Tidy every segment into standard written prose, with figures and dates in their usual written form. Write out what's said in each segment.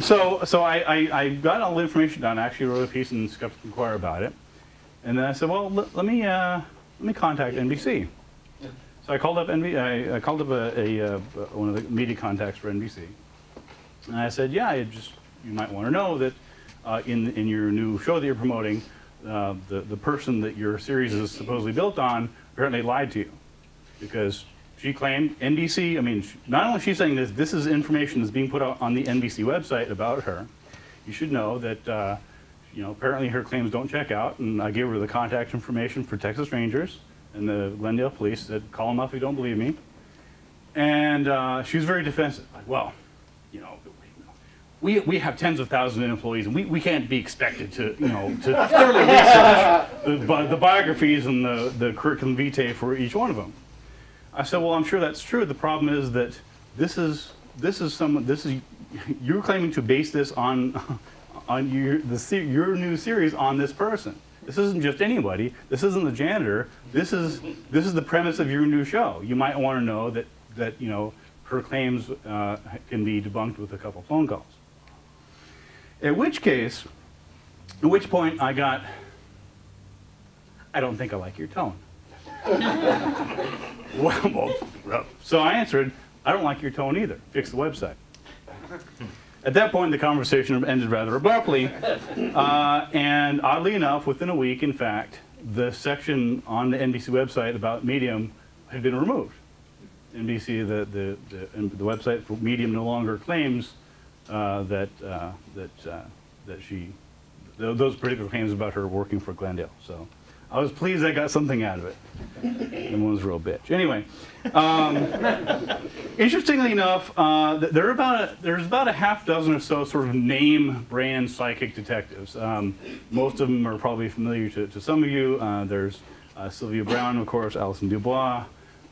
So I got all the information down. I actually wrote a piece in Skeptical Inquirer about it. And then I said, well, let me contact NBC. So I called up I called up one of the media contacts for NBC. And I said, yeah, you might want to know that in your new show that you're promoting, the person that your series is supposedly built on apparently lied to you, because she claimed NBC. I mean, not only is she saying this is information that's being put out on the NBC website about her. You should know that apparently her claims don't check out, and I gave her the contact information for Texas Rangers and the Glendale Police. Said, call them up if you don't believe me. And she was very defensive. Like, well, we have tens of thousands of employees, and we can't be expected to to thoroughly research the biographies and the curriculum vitae for each one of them. I said, well, I'm sure that's true. The problem is that you're claiming to base this on your new series on this person. This isn't just anybody. This isn't the janitor. This is the premise of your new show. You might want to know that her claims can be debunked with a couple phone calls. At which point I got, I don't think I like your tone. Well, so I answered, I don't like your tone either. Fix the website. At that point, the conversation ended rather abruptly. And oddly enough, within a week, in fact, the section on the NBC website about Medium had been removed. NBC, the website for Medium no longer claims that those particular claims about her working for Glendale. So I was pleased I got something out of it. The one was a real bitch. Anyway, interestingly enough, there's about a half dozen or so sort of name brand psychic detectives. Most of them are probably familiar to some of you. There's Sylvia Brown, of course, Alison Dubois,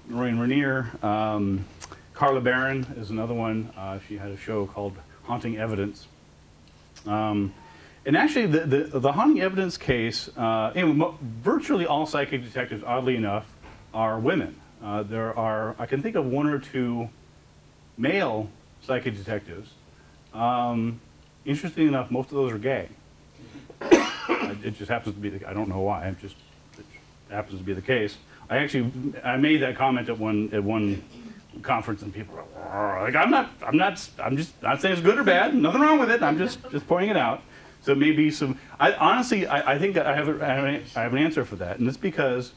Noreen Rainier. Carla Barron is another one. She had a show called Haunting Evidence. And actually, the haunting evidence case, virtually all psychic detectives, oddly enough, are women. There are, I can think of one or two male psychic detectives. Interestingly enough, most of those are gay. It just happens to be, I don't know why, it happens to be the case. I made that comment at one conference, and people were like, I'm just not saying it's good or bad, nothing wrong with it, I'm just pointing it out. So maybe some, honestly, I think I have an answer for that, and it's because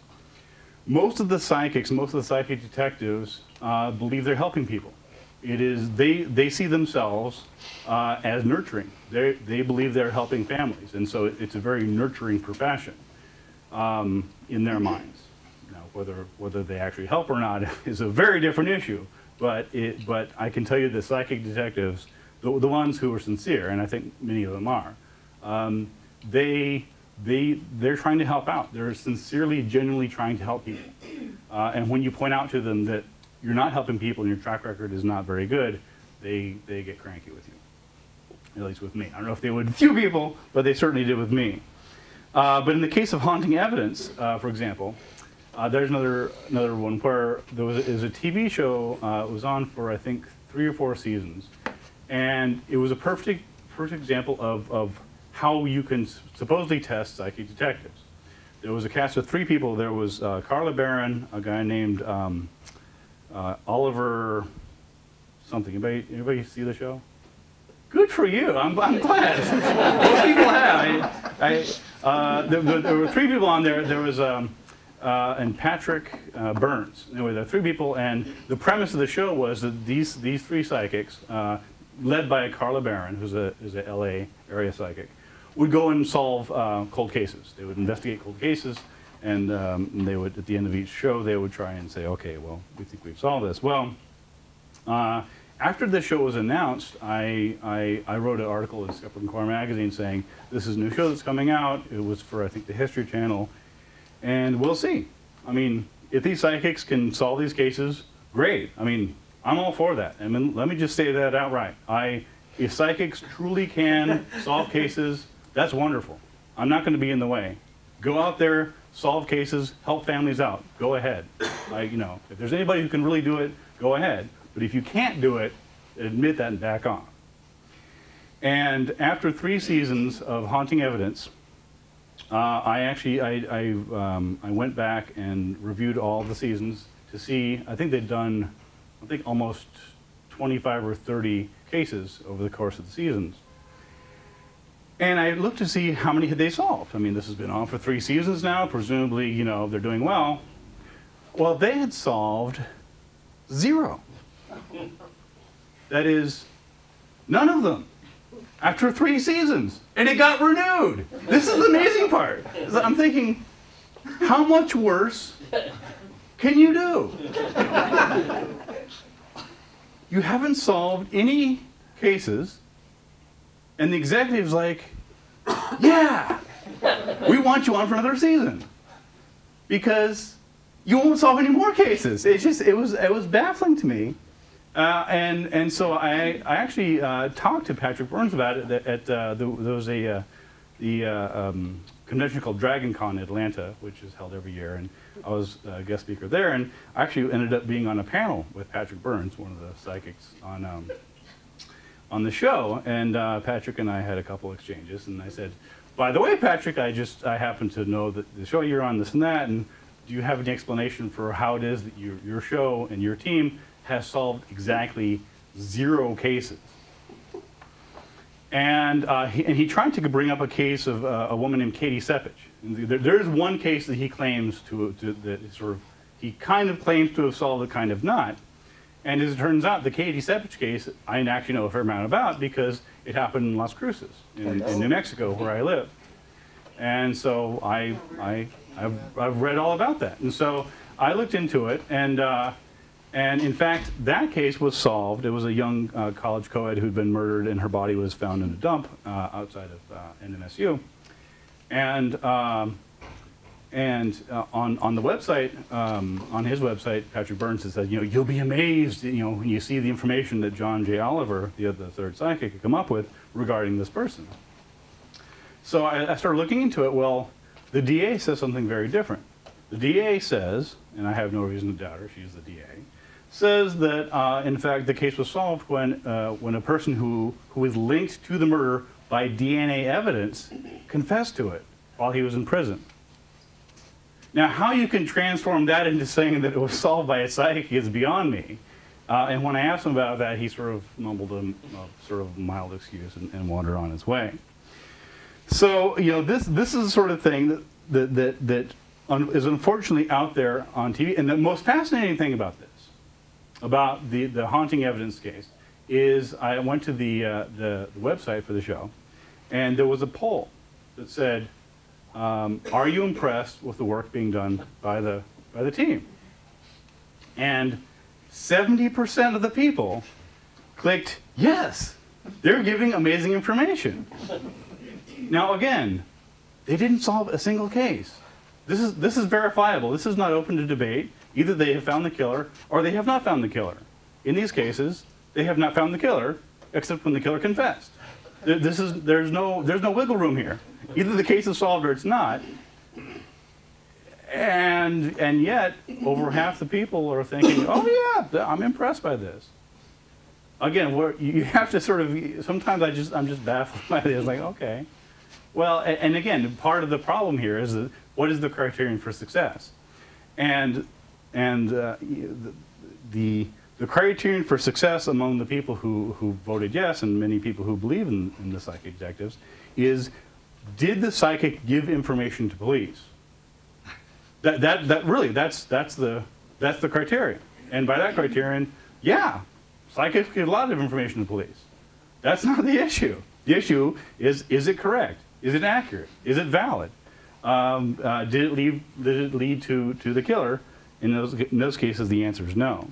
most of the psychic detectives believe they're helping people. It is, they see themselves as nurturing. They believe they're helping families, and so it's a very nurturing profession in their minds. Now, whether they actually help or not is a very different issue, but I can tell you the psychic detectives, the ones who are sincere, and I think many of them are, they're trying to help out. They're sincerely, genuinely trying to help people. And when you point out to them that you're not helping people and your track record is not very good, they get cranky with you. At least with me. I don't know if they would with few people, but they certainly did with me. But in the case of Haunting Evidence, for example, there's another one where there was a TV show. It was on for, I think, 3 or 4 seasons. And it was a perfect example of how you can supposedly test psychic detectives. There was a cast of 3 people. There was Carla Barron, a guy named Oliver something. Anybody see the show? Good for you. I'm glad. Most people have. There were 3 people on there. There was and Patrick Burns. Anyway, there are 3 people, and the premise of the show was that these 3 psychics, led by Carla Barron, who's a LA area psychic, would go and solve cold cases. They would investigate cold cases, and they would, at the end of each show, they would try and say, okay, well, we think we've solved this. Well, after the show was announced, I wrote an article in Skeptical Inquirer Magazine saying, this is a new show that's coming out. It was for, I think, the History Channel, and we'll see. I mean, if these psychics can solve these cases, great. I mean, I'm all for that. I mean, let me just say that outright. If psychics truly can solve cases, that's wonderful. I'm not going to be in the way. Go out there, solve cases, help families out. Go ahead. If there's anybody who can really do it, go ahead. But if you can't do it, admit that and back off. And after 3 seasons of haunting evidence, I went back and reviewed all the seasons to see. I think they'd done, almost 25 or 30 cases over the course of the seasons. And I looked to see how many had they solved. I mean, this has been on for 3 seasons now. Presumably, you know, they're doing well. Well, they had solved 0. That is, none of them. After 3 seasons, and it got renewed. This is the amazing part. I'm thinking, how much worse can you do? You haven't solved any cases, and the executive's like, yeah, we want you on for another season because you won't solve any more cases. It was baffling to me. And so I actually talked to Patrick Burns about it. There was the convention called Dragon Con in Atlanta, which is held every year, and I was a guest speaker there, and I actually ended up being on a panel with Patrick Burns, one of the psychics on the show, and Patrick and I had a couple exchanges, and I said, by the way, Patrick, I happen to know that the show you're on, this and that, and do you have any explanation for how it is that your show and your team has solved exactly 0 cases? And he tried to bring up a case of a woman named Katie Sepich. There is one case that he claims he kind of claims to have solved, it kind of not. And as it turns out, the Katie Sepich case, I actually know a fair amount about because it happened in Las Cruces, in New Mexico, where I live. And so I've read all about that. And so I looked into it, and in fact, that case was solved. It was a young college co-ed who'd been murdered, and her body was found in a dump outside of NMSU. And on the website, on his website, Patrick Burns has said, you know, you'll be amazed, you know, when you see the information that John J. Oliver, the third psychic, had come up with regarding this person. So I started looking into it. Well, the DA says something very different. The DA says, and I have no reason to doubt her, she's the DA, says that, in fact, the case was solved when a person who was linked to the murder by DNA evidence confessed to it while he was in prison. Now, how you can transform that into saying that it was solved by a psychic is beyond me. And when I asked him about that, he sort of mumbled a sort of mild excuse and wandered on his way. So, you know, this is the sort of thing that is unfortunately out there on TV. And the most fascinating thing about this, about the haunting evidence case, is I went to the website for the show, and there was a poll that said, are you impressed with the work being done by the team? And 70% of the people clicked yes. They're giving amazing information. Now again, they didn't solve a single case. This is verifiable. This is not open to debate. Either they have found the killer or they have not found the killer. In these cases, they have not found the killer, except when the killer confessed. There's no wiggle room here. Either the case is solved or it's not. And yet, over half the people are thinking, oh yeah, I'm impressed by this. Again, you have to sort of, sometimes I'm just baffled by this, like, okay. Well, and again, part of the problem here is that what is the criterion for success? And the criterion for success among the people who voted yes, and many people who believe in the psychic detectives, is, did the psychic give information to police? That's the criterion. And by that criterion, yeah, psychics give a lot of information to police. That's not the issue. The issue is it correct? Is it accurate? Is it valid? Did it lead to the killer? In those cases, the answer is no.